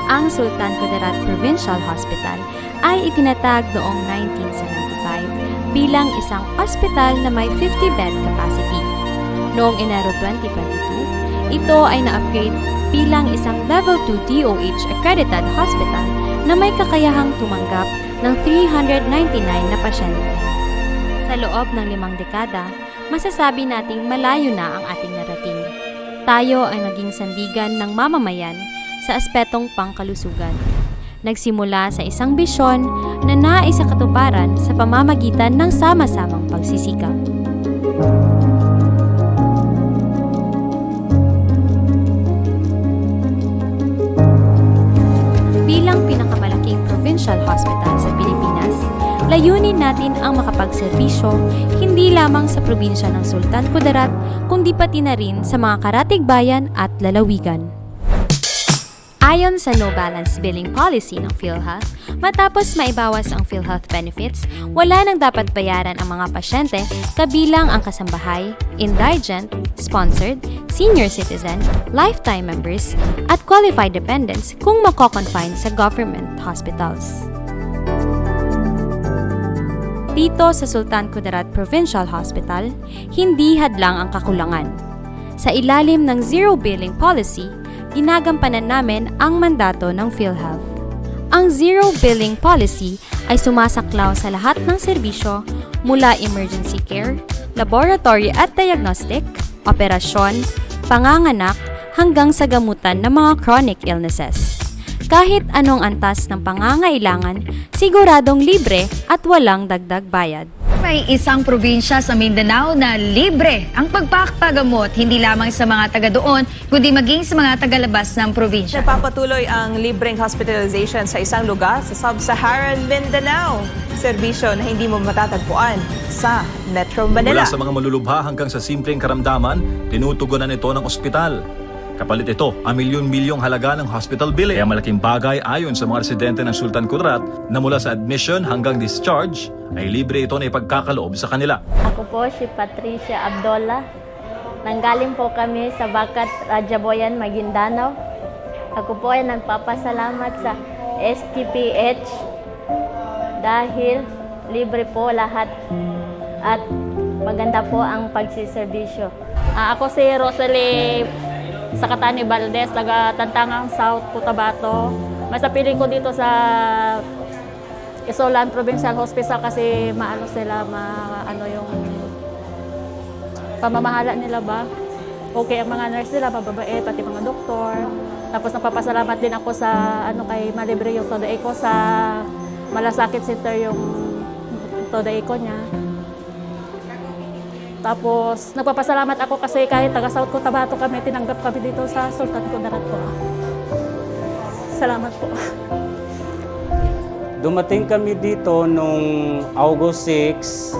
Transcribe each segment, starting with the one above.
Ang Sultan Kudarat Provincial Hospital ay itinatag noong 1975 bilang isang ospital na may 50-bed capacity. Noong Enero 2022, ito ay na-upgrade bilang isang Level 2 DOH accredited hospital na may kakayahang tumanggap ng 399 na pasyente. Sa loob ng 5 dekada, masasabi nating malayo na ang ating narating. Tayo ay naging sandigan ng mamamayan sa aspetong pangkalusugan. Nagsimula sa isang bisyon na naisakatuparan sa pamamagitan ng sama-samang pagsisikap. Bilang pinakamalaking provincial hospital sa Pilipinas, layunin natin ang makapagserbisyo hindi lamang sa probinsya ng Sultan Kudarat, kundi pati na rin sa mga karatig bayan at lalawigan. Ayon sa No Balance Billing Policy ng PhilHealth, matapos maibawas ang PhilHealth benefits, wala nang dapat bayaran ang mga pasyente kabilang ang kasambahay, indigent, sponsored, senior citizen, lifetime members, at qualified dependents kung mako-confine sa government hospitals. Dito sa Sultan Kudarat Provincial Hospital, hindi hadlang ang kakulangan. Sa ilalim ng Zero Billing Policy, ginagampanan namin ang mandato ng PhilHealth. Ang Zero Billing Policy ay sumasaklaw sa lahat ng serbisyo mula emergency care, laboratory at diagnostic, operasyon, panganganak hanggang sa gamutan ng mga chronic illnesses. Kahit anong antas ng pangangailangan, siguradong libre at walang dagdag bayad. May isang probinsya sa Mindanao na libre ang pagpapagamot hindi lamang sa mga taga doon, kundi maging sa mga tagalabas ng probinsya. Nagpapatuloy ang libreng hospitalization sa isang lugar sa Sub-Saharan Mindanao. Serbisyo na hindi mo matatagpuan sa Metro Manila. Mula sa mga malulubha hanggang sa simpleng karamdaman, tinutugunan ito ng ospital. Kapalit ito ang milyon-milyong halaga ng hospital billing. Kaya malaking bagay ayon sa mga residente ng Sultan Kudarat na mula sa admission hanggang discharge ay libre ito na ipagkakaloob sa kanila. Ako po si Patricia Abdola. Nanggaling po kami sa Bacat, Rajaboyan, Maguindanao. Ako po ay nagpapasalamat sa STPH dahil libre po lahat at maganda po ang pagsiservisyo. Ako si Rosalie Sakatani Valdez, taga Tantangang South, Cotabato. Mas napiling ko dito sa Isolan Provincial Hospital kasi maano sila, ano yung pamamahala nila ba? Okay ang mga nurse nila, babae, pati mga doktor. Tapos napapasalamat din ako sa kay malibre yung Todo Eco sa Malasakit Center yung Todo Eco niya. Tapos, nagpapasalamat ako kasi kahit taga South Cotabato kami, tinanggap kami dito sa Sultan Kudarat po. Salamat po. Dumating kami dito nung August 6,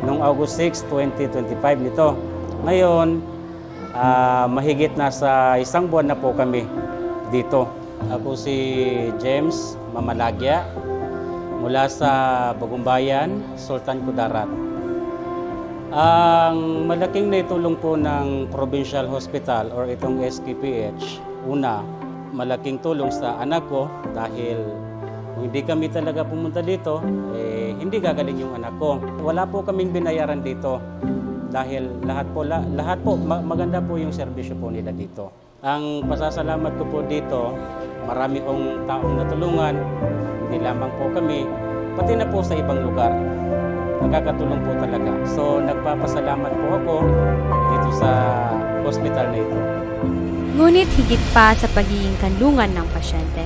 2025 nito. Ngayon, mahigit na sa 1 buwan na po kami dito. Ako si James Mamalagya mula sa Bagumbayan, Sultan Kudarat. Ang malaking naitulong po ng Provincial Hospital or itong SKPH, una, malaking tulong sa anak ko dahil kung hindi kami talaga pumunta dito, hindi gagaling yung anak ko. Wala po kaming binayaran dito dahil lahat po maganda po yung serbisyo po nila dito. Ang pasasalamat ko po dito, marami kong taong natulungan, hindi lamang po kami, pati na po sa ibang lugar. Nagkakatulong po talaga. So, nagpapasalamat po ako dito sa hospital na ito. Ngunit higit pa sa pagiging kanlungan ng pasyente,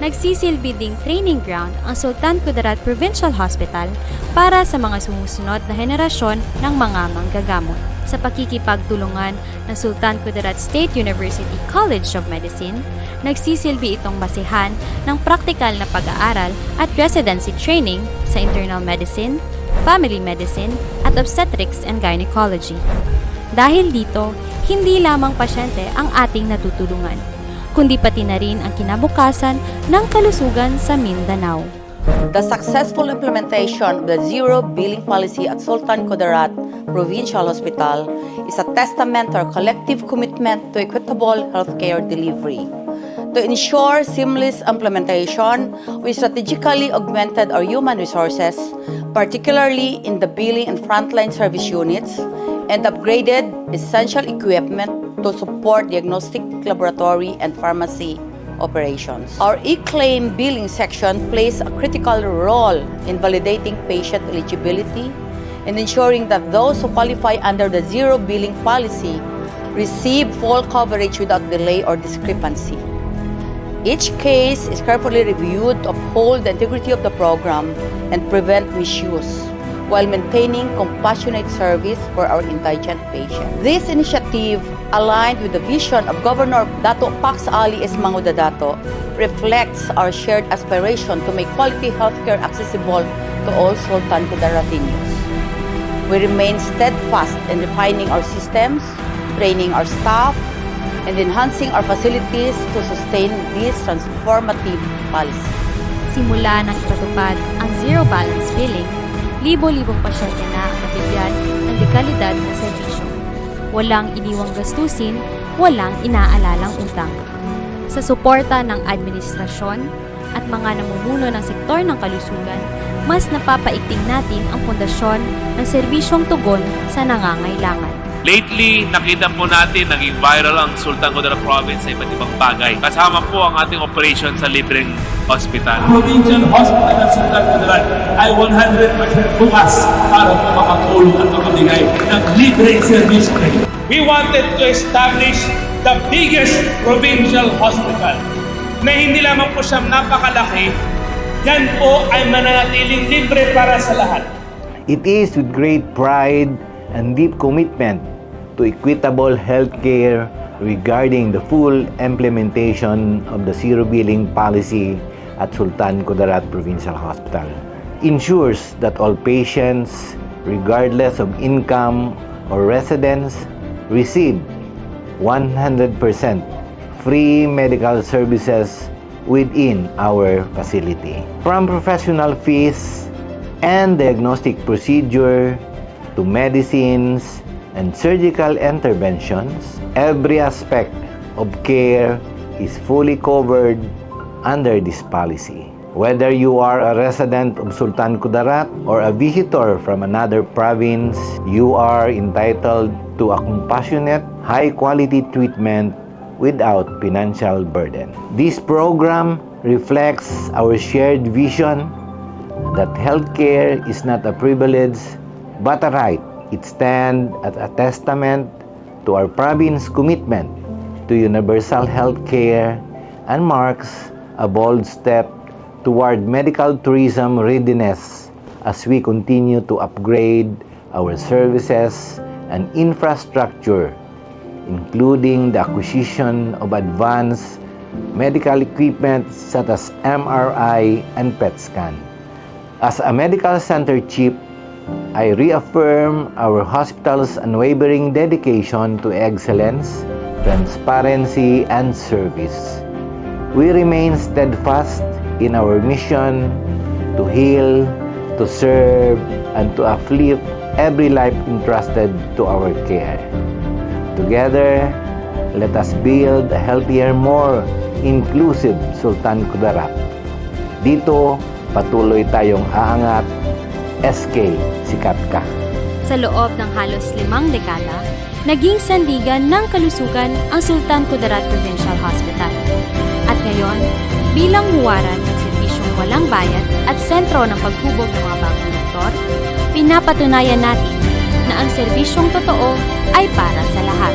nagsisilbi ding training ground ang Sultan Kudarat Provincial Hospital para sa mga sumusunod na henerasyon ng mga manggagamot. Sa pakikipagtulungan ng Sultan Kudarat State University College of Medicine, nagsisilbi itong basehan ng praktikal na pag-aaral at residency training sa internal medicine, family medicine, at obstetrics and gynecology. Dahil dito, hindi lamang pasyente ang ating natutulungan, kundi pati na rin ang kinabukasan ng kalusugan sa Mindanao. The successful implementation of the Zero Billing Policy at Sultan Kudarat Provincial Hospital is a testament to our collective commitment to equitable healthcare delivery. To ensure seamless implementation, we strategically augmented our human resources, particularly in the billing and frontline service units, and upgraded essential equipment to support diagnostic laboratory and pharmacy operations. Our e-claim billing section plays a critical role in validating patient eligibility and ensuring that those who qualify under the zero billing policy receive full coverage without delay or discrepancy. Each case is carefully reviewed to uphold the integrity of the program and prevent misuse, while maintaining compassionate service for our indigent patients. This initiative, aligned with the vision of Governor Dato Pax Ali Esmango Dato, reflects our shared aspiration to make quality healthcare accessible to all Sultan Kudaratinos. We remain steadfast in refining our systems, training our staff, and enhancing our facilities to sustain this transformative policy. Simula nang ipatupad ang zero balance billing, libo-libong pasyente na ang nabigyan ng dekalidad na serbisyo. Walang iniwang gastusin, walang inaalalang utang. Sa suporta ng administrasyon at mga namumuno ng sektor ng kalusugan, mas napapaigting natin ang pundasyon ng serbisyong tugon sa nangangailangan. Lately, nakita po natin naging viral ang Sultan Kudarat Province sa iba't ibang bagay. Kasama po ang ating operation sa libreng hospital. Provincial Hospital ng Sultan Kudarat ay 100% bukas para po makatulong at makabigay ng libreng service. We wanted to establish the biggest provincial hospital na hindi lamang po siya napakalaki, yan po ay mananatiling libre para sa lahat. It is with great pride and deep commitment to equitable healthcare regarding the full implementation of the zero billing policy at Sultan Kudarat Provincial Hospital. Ensures that all patients, regardless of income or residence, receive 100% free medical services within our facility. From professional fees and diagnostic procedure to medicines and surgical interventions, every aspect of care is fully covered under this policy. Whether you are a resident of Sultan Kudarat or a visitor from another province, you are entitled to a compassionate, high-quality treatment without financial burden. This program reflects our shared vision that healthcare is not a privilege but a right. It stands as a testament to our province's commitment to universal health care and marks a bold step toward medical tourism readiness as we continue to upgrade our services and infrastructure, including the acquisition of advanced medical equipment such as MRI and PET scan. As a medical center chief, I reaffirm our hospital's unwavering dedication to excellence, transparency, and service. We remain steadfast in our mission to heal, to serve, and to uplift every life entrusted to our care. Together, let us build a healthier, more inclusive Sultan Kudarat. Dito, patuloy tayong aangat. SK, sikat ka. Sa loob ng halos 5 dekada, naging sandigan ng kalusugan ang Sultan Kudarat Provincial Hospital. At ngayon, bilang huwaran ng serbisyong walang bayad at sentro ng paghubog ng mga bagong doktor, pinapatunayan natin na ang serbisyong totoo ay para sa lahat.